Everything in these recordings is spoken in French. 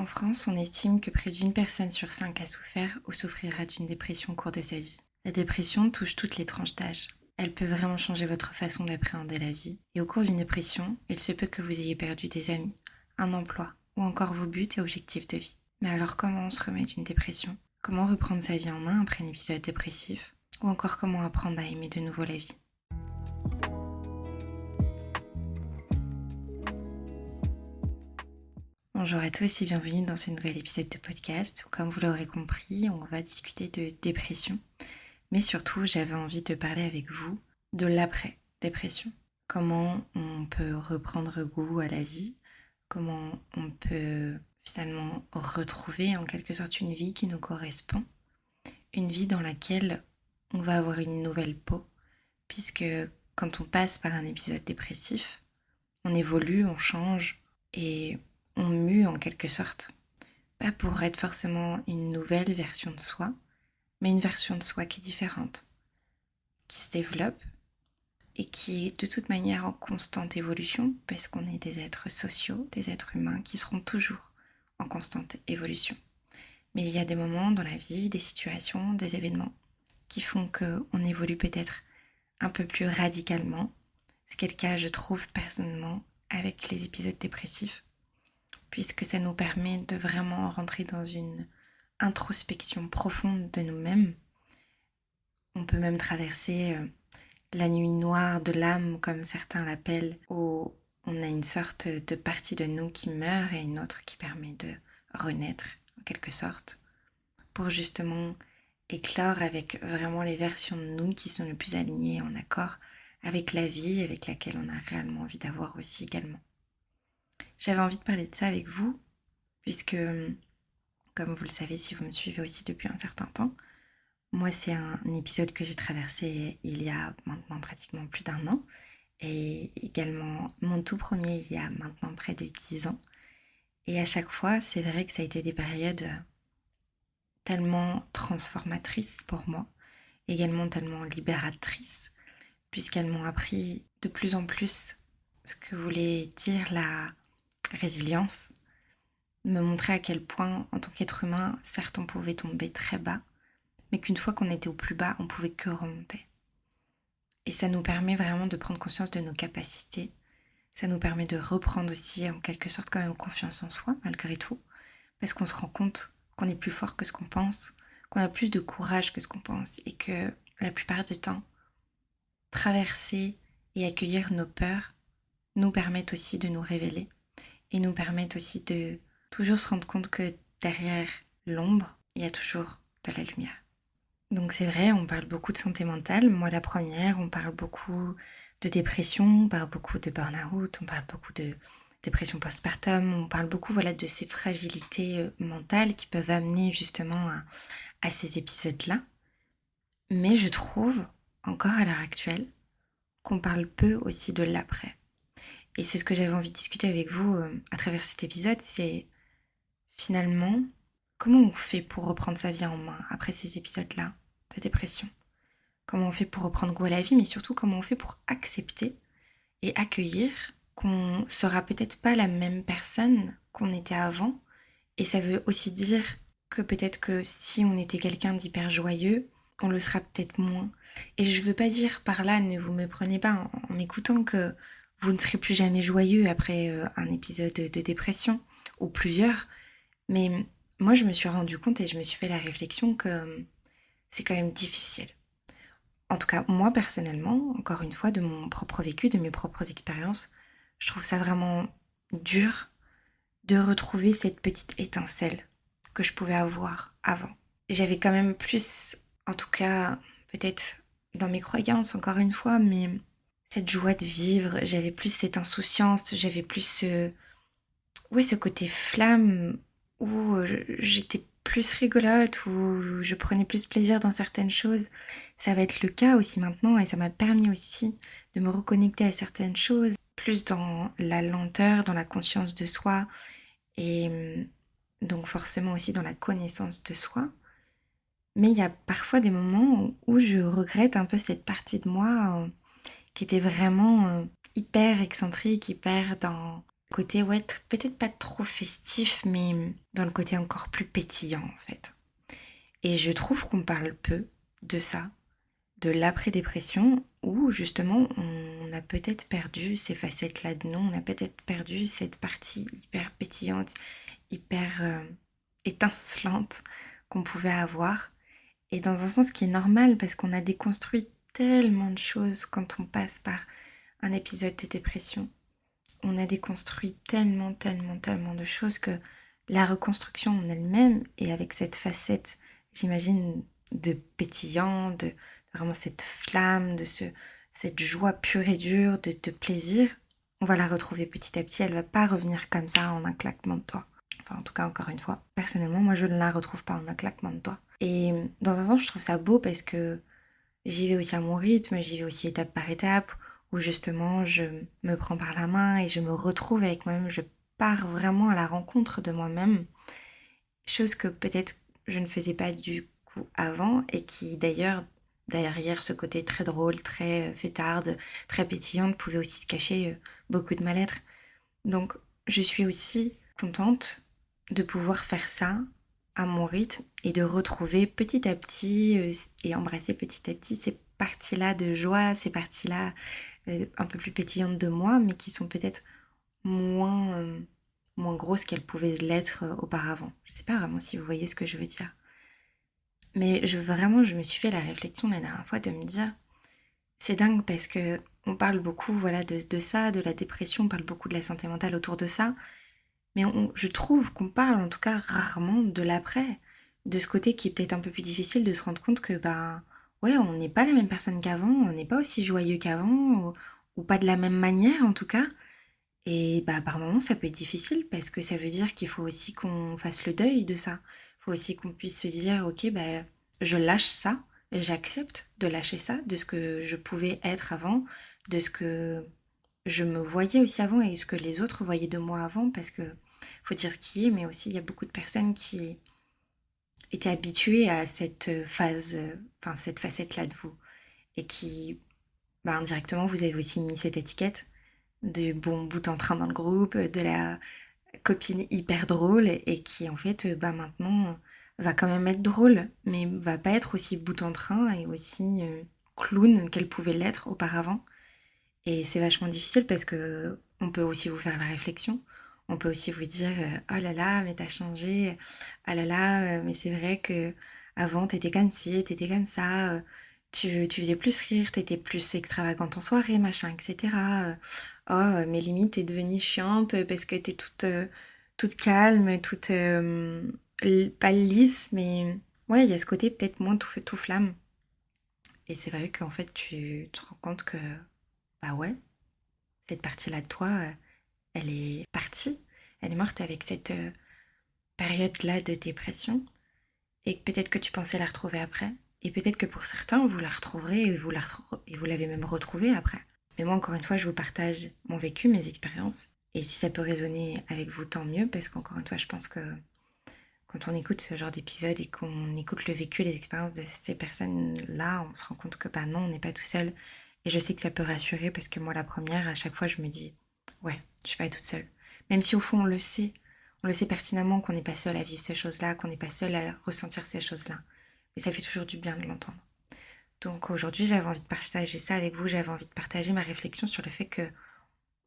En France, on estime que près d'une personne sur 5 a souffert ou souffrira d'une dépression au cours de sa vie. La dépression touche toutes les tranches d'âge. Elle peut vraiment changer votre façon d'appréhender la vie. Et au cours d'une dépression, il se peut que vous ayez perdu des amis, un emploi ou encore vos buts et objectifs de vie. Mais alors comment on se remet d'une dépression? Comment reprendre sa vie en main après un épisode dépressif? Ou encore comment apprendre à aimer de nouveau la vie? Bonjour à tous et bienvenue dans ce nouvel épisode de podcast où, comme vous l'aurez compris, on va discuter de dépression. Mais surtout, j'avais envie de parler avec vous de l'après-dépression. Comment on peut reprendre goût à la vie, comment on peut finalement retrouver en quelque sorte une vie qui nous correspond, une vie dans laquelle on va avoir une nouvelle peau, puisque quand on passe par un épisode dépressif, on évolue, on change et on mue en quelque sorte. Pas pour être forcément une nouvelle version de soi, mais une version de soi qui est différente, qui se développe et qui est de toute manière en constante évolution parce qu'on est des êtres sociaux, des êtres humains qui seront toujours en constante évolution. Mais il y a des moments dans la vie, des situations, des événements qui font qu'on évolue peut-être un peu plus radicalement. Ce qui est le cas, je trouve, personnellement, avec les épisodes dépressifs, puisque ça nous permet de vraiment rentrer dans une introspection profonde de nous-mêmes. On peut même traverser la nuit noire de l'âme, comme certains l'appellent, où on a une sorte de partie de nous qui meurt et une autre qui permet de renaître, en quelque sorte, pour justement éclore avec vraiment les versions de nous qui sont le plus alignées et en accord avec la vie avec laquelle on a réellement envie d'avoir aussi également. J'avais envie de parler de ça avec vous, puisque, comme vous le savez si vous me suivez aussi depuis un certain temps, moi c'est un épisode que j'ai traversé il y a maintenant pratiquement plus d'1 an, et également mon tout premier il y a maintenant près de 10 ans. Et à chaque fois, c'est vrai que ça a été des périodes tellement transformatrices pour moi, également tellement libératrices, puisqu'elles m'ont appris de plus en plus ce que voulait dire la résilience, me montrer à quel point, en tant qu'être humain, certes on pouvait tomber très bas, mais qu'une fois qu'on était au plus bas, on pouvait que remonter. Et ça nous permet vraiment de prendre conscience de nos capacités, ça nous permet de reprendre aussi en quelque sorte quand même confiance en soi, malgré tout, parce qu'on se rend compte qu'on est plus fort que ce qu'on pense, qu'on a plus de courage que ce qu'on pense, et que la plupart du temps, traverser et accueillir nos peurs nous permettent aussi de nous révéler et nous permettent aussi de toujours se rendre compte que derrière l'ombre, il y a toujours de la lumière. Donc c'est vrai, on parle beaucoup de santé mentale, moi la première, on parle beaucoup de dépression, on parle beaucoup de burn-out, on parle beaucoup de dépression postpartum, on parle beaucoup de ces fragilités mentales qui peuvent amener justement à ces épisodes-là. Mais je trouve, encore à l'heure actuelle, qu'on parle peu aussi de l'après. Et c'est ce que j'avais envie de discuter avec vous à travers cet épisode, c'est finalement comment on fait pour reprendre sa vie en main après ces épisodes-là de dépression. Comment on fait pour reprendre goût à la vie, mais surtout comment on fait pour accepter et accueillir qu'on sera peut-être pas la même personne qu'on était avant. Et ça veut aussi dire que peut-être que si on était quelqu'un d'hyper joyeux, on le sera peut-être moins. Et je veux pas dire par là, ne vous me prenez pas en m'écoutant, que vous ne serez plus jamais joyeux après un épisode de dépression, ou plusieurs. Mais moi, je me suis rendu compte et je me suis fait la réflexion que c'est quand même difficile. En tout cas, moi personnellement, encore une fois, de mon propre vécu, de mes propres expériences, je trouve ça vraiment dur de retrouver cette petite étincelle que je pouvais avoir avant. J'avais quand même plus, en tout cas, peut-être dans mes croyances, encore une fois, mais cette joie de vivre, j'avais plus cette insouciance, j'avais plus ce côté flamme où j'étais plus rigolote, où je prenais plus plaisir dans certaines choses. Ça va être le cas aussi maintenant et ça m'a permis aussi de me reconnecter à certaines choses, plus dans la lenteur, dans la conscience de soi et donc forcément aussi dans la connaissance de soi. Mais il y a parfois des moments où je regrette un peu cette partie de moi qui était vraiment hyper excentrique, hyper Côté, ouais, peut-être pas trop festif, mais dans le côté encore plus pétillant en fait. Et je trouve qu'on parle peu de ça, de l'après-dépression, où justement on a peut-être perdu ces facettes-là de nous, on a peut-être perdu cette partie hyper pétillante, hyper étincelante qu'on pouvait avoir. Et dans un sens qui est normal parce qu'on a déconstruit tellement de choses quand on passe par un épisode de dépression. On a déconstruit tellement, tellement, tellement de choses que la reconstruction en elle-même, et avec cette facette, j'imagine, de pétillant, de vraiment cette flamme, cette joie pure et dure, de plaisir, on va la retrouver petit à petit. Elle va pas revenir comme ça en un claquement de doigts. Enfin, en tout cas, encore une fois, personnellement, moi, je ne la retrouve pas en un claquement de doigts. Et dans un sens, je trouve ça beau parce que j'y vais aussi à mon rythme, j'y vais aussi étape par étape, où justement je me prends par la main et je me retrouve avec moi-même, je pars vraiment à la rencontre de moi-même, chose que peut-être je ne faisais pas du coup avant et qui d'ailleurs, derrière ce côté très drôle, très fêtarde, très pétillante, pouvait aussi se cacher beaucoup de mal-être. Donc je suis aussi contente de pouvoir faire ça à mon rythme et de retrouver petit à petit et embrasser petit à petit ces parties-là de joie, ces parties-là un peu plus pétillantes de moi, mais qui sont peut-être moins, moins grosses qu'elles pouvaient l'être auparavant. Je ne sais pas vraiment si vous voyez ce que je veux dire. Mais vraiment, je me suis fait la réflexion la dernière fois de me dire, c'est dingue parce que on parle beaucoup voilà, de ça, de la dépression, on parle beaucoup de la santé mentale autour de ça, mais je trouve qu'on parle en tout cas rarement de l'après, de ce côté qui est peut-être un peu plus difficile de se rendre compte que bah ouais, on n'est pas la même personne qu'avant, on n'est pas aussi joyeux qu'avant, ou pas de la même manière en tout cas. Et bah par moments ça peut être difficile parce que ça veut dire qu'il faut aussi qu'on fasse le deuil de ça. Il faut aussi qu'on puisse se dire ok bah je lâche ça, j'accepte de lâcher ça, de ce que je pouvais être avant, de ce que je me voyais aussi avant et ce que les autres voyaient de moi avant, parce que faut dire ce qui est, mais aussi il y a beaucoup de personnes qui étaient habituées à cette phase, enfin cette facette-là de vous, et qui, bah, indirectement, vous avez aussi mis cette étiquette du bon bout en train dans le groupe, de la copine hyper drôle, et qui en fait, bah maintenant, va quand même être drôle, mais va pas être aussi bout en train et aussi clown qu'elle pouvait l'être auparavant. Et c'est vachement difficile parce que on peut aussi vous faire la réflexion. On peut aussi vous dire oh là là, mais t'as changé. Ah là là, mais c'est vrai que avant t'étais comme ci, t'étais comme ça. Tu faisais plus rire, t'étais plus extravagante en soirée, machin, etc. Oh, mais limite t'es devenue chiante parce que t'es toute calme, toute pas lisse, mais ouais, il y a ce côté peut-être moins tout feu tout flamme. Et c'est vrai qu'en fait tu te rends compte que bah ouais, cette partie-là de toi, elle est partie. Elle est morte avec cette période-là de dépression. Et peut-être que tu pensais la retrouver après. Et peut-être que pour certains, vous la retrouverez et et vous l'avez même retrouvée après. Mais moi, encore une fois, je vous partage mon vécu, mes expériences. Et si ça peut résonner avec vous, tant mieux. Parce qu'encore une fois, je pense que quand on écoute ce genre d'épisode et qu'on écoute le vécu et les expériences de ces personnes-là, on se rend compte que bah non, on n'est pas tout seul. Et je sais que ça peut rassurer parce que moi, la première, à chaque fois, je me dis, ouais, je suis pas toute seule. Même si au fond, on le sait pertinemment qu'on n'est pas seul à vivre ces choses-là, qu'on n'est pas seul à ressentir ces choses-là. Mais ça fait toujours du bien de l'entendre. Donc aujourd'hui, j'avais envie de partager ça avec vous, j'avais envie de partager ma réflexion sur le fait que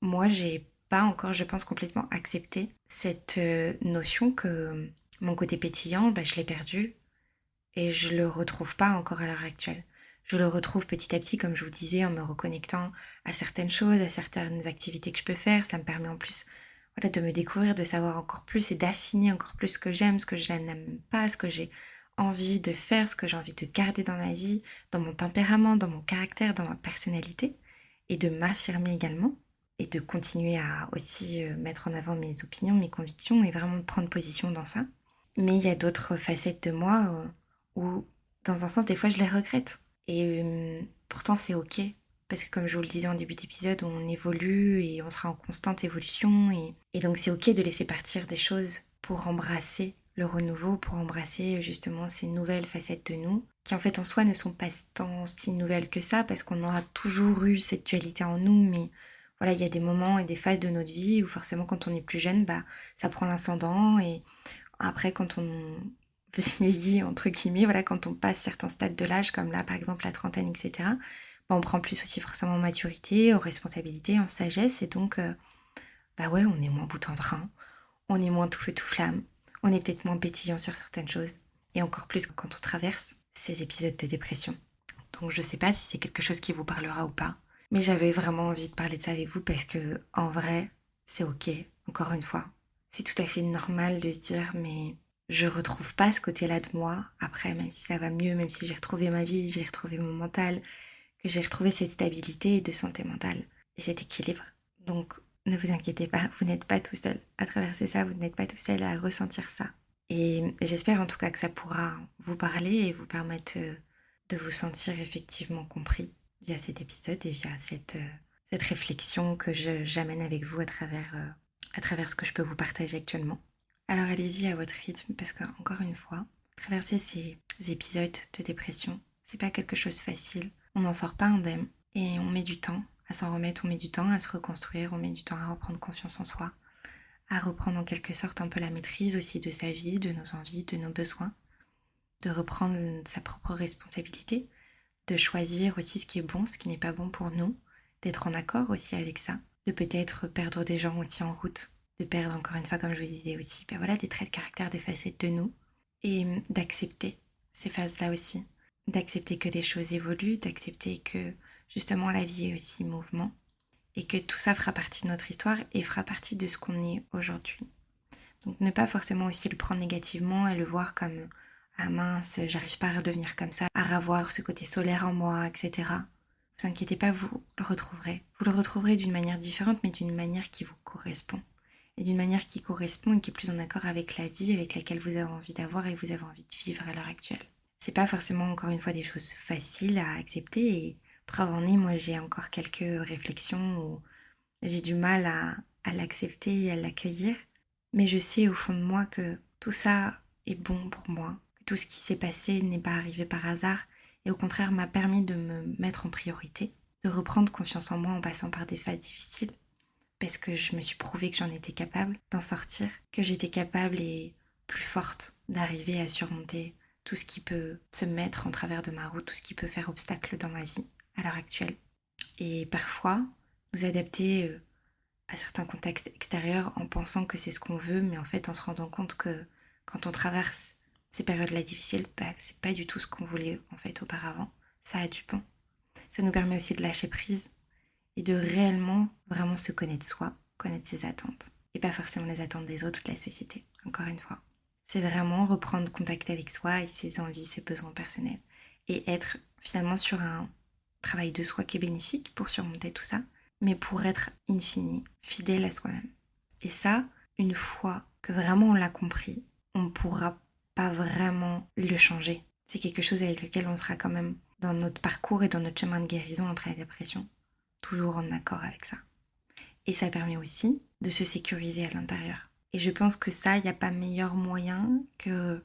moi, j'ai pas encore, je pense, complètement accepté cette notion que mon côté pétillant, bah, je l'ai perdu et je le retrouve pas encore à l'heure actuelle. Je le retrouve petit à petit, comme je vous disais, en me reconnectant à certaines choses, à certaines activités que je peux faire. Ça me permet en plus voilà, de me découvrir, de savoir encore plus et d'affiner encore plus ce que je n'aime pas, ce que j'ai envie de faire, ce que j'ai envie de garder dans ma vie, dans mon tempérament, dans mon caractère, dans ma personnalité, et de m'affirmer également, et de continuer à aussi mettre en avant mes opinions, mes convictions, et vraiment prendre position dans ça. Mais il y a d'autres facettes de moi où, dans un sens, des fois, je les regrette. Et pourtant, c'est ok. Parce que comme je vous le disais en début d'épisode, on évolue et on sera en constante évolution. Et donc, c'est ok de laisser partir des choses pour embrasser le renouveau, pour embrasser justement ces nouvelles facettes de nous, qui en fait en soi ne sont pas tant si nouvelles que ça, parce qu'on aura toujours eu cette dualité en nous, mais voilà, il y a des moments et des phases de notre vie où forcément quand on est plus jeune, ça prend l'ascendant et après quand on vieillit entre guillemets, voilà, quand on passe certains stades de l'âge comme là par exemple la trentaine, etc., on prend plus aussi forcément en maturité, en responsabilité, en sagesse et donc ouais, on est moins bout en train, on est moins tout feu tout flamme, on est peut-être moins pétillant sur certaines choses et encore plus quand on traverse ces épisodes de dépression. Donc je sais pas si c'est quelque chose qui vous parlera ou pas. Mais j'avais vraiment envie de parler de ça avec vous parce que, en vrai, c'est ok, encore une fois. C'est tout à fait normal de se dire, mais je retrouve pas ce côté-là de moi. Après, même si ça va mieux, même si j'ai retrouvé ma vie, j'ai retrouvé mon mental, que j'ai retrouvé cette stabilité de santé mentale et cet équilibre. Donc, ne vous inquiétez pas, vous n'êtes pas tout seul à traverser ça, vous n'êtes pas tout seul à ressentir ça. Et j'espère en tout cas que ça pourra vous parler et vous permettre de vous sentir effectivement compris via cet épisode et via cette réflexion que j'amène avec vous à travers ce que je peux vous partager actuellement. Alors allez-y à votre rythme parce qu'encore une fois, traverser ces épisodes de dépression, c'est pas quelque chose de facile. On n'en sort pas indemne et on met du temps à s'en remettre, on met du temps à se reconstruire, on met du temps à reprendre confiance en soi, à reprendre en quelque sorte un peu la maîtrise aussi de sa vie, de nos envies, de nos besoins, de reprendre sa propre responsabilité, de choisir aussi ce qui est bon, ce qui n'est pas bon pour nous, d'être en accord aussi avec ça, de peut-être perdre des gens aussi en route, de perdre encore une fois, comme je vous disais aussi, voilà, des traits de caractère, des facettes de nous, et d'accepter ces phases-là aussi, d'accepter que les choses évoluent, d'accepter que justement la vie est aussi mouvement, et que tout ça fera partie de notre histoire et fera partie de ce qu'on est aujourd'hui. Donc ne pas forcément aussi le prendre négativement et le voir comme ah mince, j'arrive pas à redevenir comme ça, à revoir ce côté solaire en moi, etc. Vous inquiétez pas, vous le retrouverez. Vous le retrouverez d'une manière différente, mais d'une manière qui vous correspond. Et d'une manière qui correspond et qui est plus en accord avec la vie avec laquelle vous avez envie d'avoir et vous avez envie de vivre à l'heure actuelle. C'est pas forcément encore une fois des choses faciles à accepter et preuve en est, moi j'ai encore quelques réflexions où j'ai du mal à l'accepter et à l'accueillir. Mais je sais au fond de moi que tout ça est bon pour moi, que tout ce qui s'est passé n'est pas arrivé par hasard et au contraire m'a permis de me mettre en priorité, de reprendre confiance en moi en passant par des phases difficiles, parce que je me suis prouvé que j'en étais capable d'en sortir, que j'étais capable et plus forte d'arriver à surmonter tout ce qui peut se mettre en travers de ma route, tout ce qui peut faire obstacle dans ma vie à l'heure actuelle. Et parfois, nous adapter à certains contextes extérieurs en pensant que c'est ce qu'on veut, mais en fait en se rendant compte que quand on traverse ces périodes-là difficiles, c'est pas du tout ce qu'on voulait en fait auparavant. Ça a du bon. Ça nous permet aussi de lâcher prise et de réellement vraiment se connaître soi, connaître ses attentes et pas forcément les attentes des autres ou de la société, encore une fois. C'est vraiment reprendre contact avec soi et ses envies, ses besoins personnels et être finalement sur un travail de soi qui est bénéfique pour surmonter tout ça, mais pour être in fine, fidèle à soi-même. Et ça, une fois que vraiment on l'a compris, on ne pourra pas vraiment le changer. C'est quelque chose avec lequel on sera quand même dans notre parcours et dans notre chemin de guérison après la dépression, toujours en accord avec ça. Et ça permet aussi de se sécuriser à l'intérieur. Et je pense que ça, il n'y a pas meilleur moyen que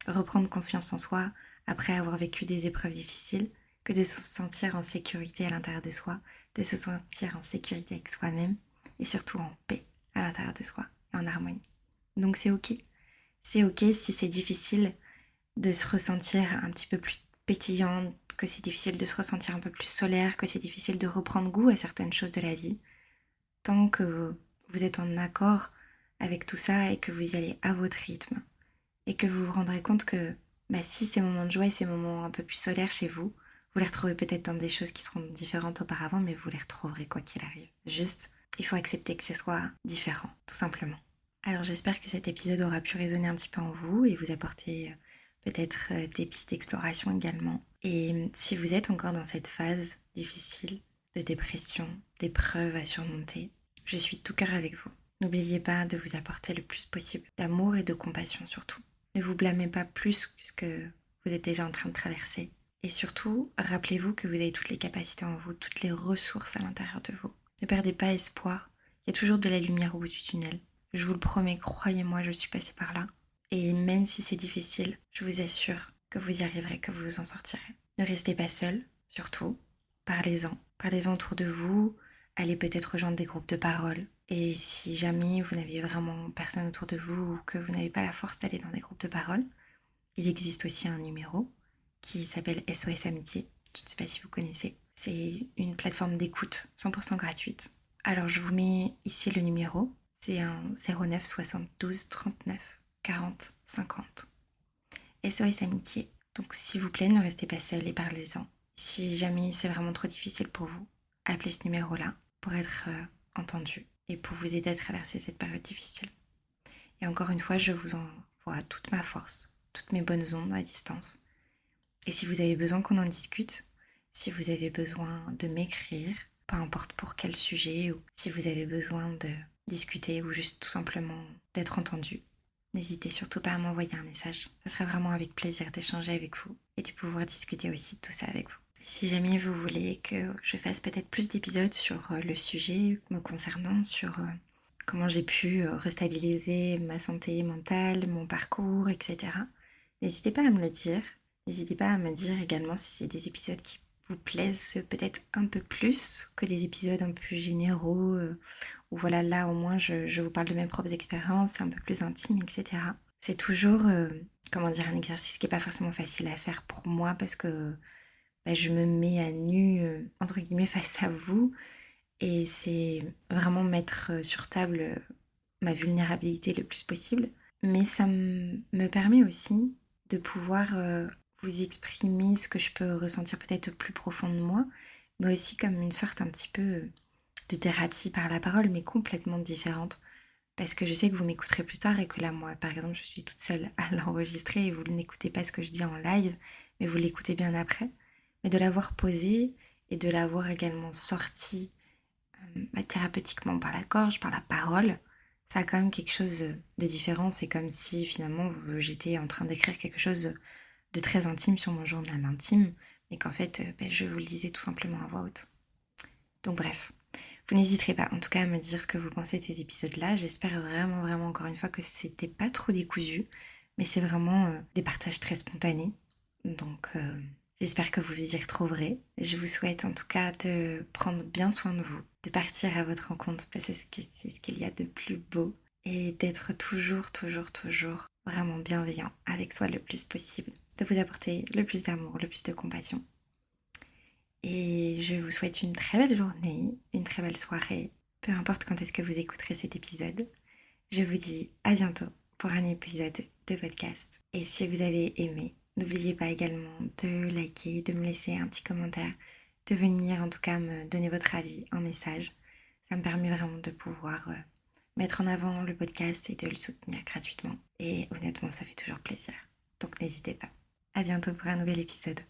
reprendre confiance en soi après avoir vécu des épreuves difficiles, que de se sentir en sécurité à l'intérieur de soi, de se sentir en sécurité avec soi-même et surtout en paix à l'intérieur de soi et en harmonie. Donc c'est ok. C'est ok si c'est difficile de se ressentir un petit peu plus pétillant, que c'est difficile de se ressentir un peu plus solaire, que c'est difficile de reprendre goût à certaines choses de la vie. Tant que vous êtes en accord avec tout ça et que vous y allez à votre rythme et que vous vous rendrez compte que si ces moments de joie et ces moments un peu plus solaires chez vous, vous les retrouvez peut-être dans des choses qui seront différentes auparavant, mais vous les retrouverez quoi qu'il arrive. Juste, il faut accepter que ce soit différent, tout simplement. Alors j'espère que cet épisode aura pu résonner un petit peu en vous et vous apporter peut-être des pistes d'exploration également. Et si vous êtes encore dans cette phase difficile de dépression, d'épreuves à surmonter, je suis de tout cœur avec vous. N'oubliez pas de vous apporter le plus possible d'amour et de compassion surtout. Ne vous blâmez pas plus que ce que vous êtes déjà en train de traverser. Et surtout, rappelez-vous que vous avez toutes les capacités en vous, toutes les ressources à l'intérieur de vous. Ne perdez pas espoir. Il y a toujours de la lumière au bout du tunnel. Je vous le promets, croyez-moi, je suis passée par là. Et même si c'est difficile, je vous assure que vous y arriverez, que vous vous en sortirez. Ne restez pas seul, surtout. Parlez-en. Parlez-en autour de vous, allez peut-être rejoindre des groupes de parole. Et si jamais vous n'avez vraiment personne autour de vous ou que vous n'avez pas la force d'aller dans des groupes de parole, il existe aussi un numéro qui s'appelle SOS Amitié. Je ne sais pas si vous connaissez. C'est une plateforme d'écoute 100% gratuite. Alors je vous mets ici le numéro. C'est un 09 72 39 40 50. SOS Amitié. Donc s'il vous plaît, ne restez pas seul et parlez-en. Si jamais c'est vraiment trop difficile pour vous, appelez ce numéro-là pour être entendu et pour vous aider à traverser cette période difficile. Et encore une fois, je vous envoie toute ma force, toutes mes bonnes ondes à distance. Et si vous avez besoin qu'on en discute, si vous avez besoin de m'écrire, peu importe pour quel sujet, ou si vous avez besoin de discuter ou juste tout simplement d'être entendu, n'hésitez surtout pas à m'envoyer un message. Ça sera vraiment avec plaisir d'échanger avec vous et de pouvoir discuter aussi de tout ça avec vous. Si jamais vous voulez que je fasse peut-être plus d'épisodes sur le sujet me concernant, sur comment j'ai pu restabiliser ma santé mentale, mon parcours, etc., n'hésitez pas à me le dire. N'hésitez pas à me dire également si c'est des épisodes qui vous plaisent peut-être un peu plus que des épisodes un peu généraux, où voilà, là au moins je vous parle de mes propres expériences, un peu plus intimes, etc. C'est toujours, un exercice qui n'est pas forcément facile à faire pour moi parce que je me mets à nu, entre guillemets, face à vous. Et c'est vraiment mettre sur table ma vulnérabilité le plus possible. Mais ça me permet aussi de pouvoir vous exprimer ce que je peux ressentir peut-être plus profond de moi, mais aussi comme une sorte un petit peu de thérapie par la parole, mais complètement différente. Parce que je sais que vous m'écouterez plus tard et que là, moi, par exemple, je suis toute seule à l'enregistrer et vous n'écoutez pas ce que je dis en live, mais vous l'écoutez bien après. Mais de l'avoir posé et de l'avoir également sorti thérapeutiquement par la gorge, par la parole, ça a quand même quelque chose de différent. C'est comme si finalement j'étais en train d'écrire quelque chose de très intime sur mon journal intime, mais qu'en fait je vous le disais tout simplement à voix haute. Donc bref, vous n'hésiterez pas en tout cas à me dire ce que vous pensez de ces épisodes-là. J'espère vraiment vraiment encore une fois que c'était pas trop décousu, mais c'est vraiment des partages très spontanés. Donc j'espère que vous y retrouverez. Je vous souhaite en tout cas de prendre bien soin de vous, de partir à votre rencontre parce que c'est ce qu'il y a de plus beau et d'être toujours, toujours, toujours vraiment bienveillant avec soi le plus possible, de vous apporter le plus d'amour, le plus de compassion. Et je vous souhaite une très belle journée, une très belle soirée, peu importe quand est-ce que vous écouterez cet épisode. Je vous dis à bientôt pour un épisode de podcast. Et si vous avez aimé, n'oubliez pas également de liker, de me laisser un petit commentaire, de venir en tout cas me donner votre avis en message. Ça me permet vraiment de pouvoir mettre en avant le podcast et de le soutenir gratuitement. Et honnêtement, ça fait toujours plaisir. Donc n'hésitez pas. À bientôt pour un nouvel épisode.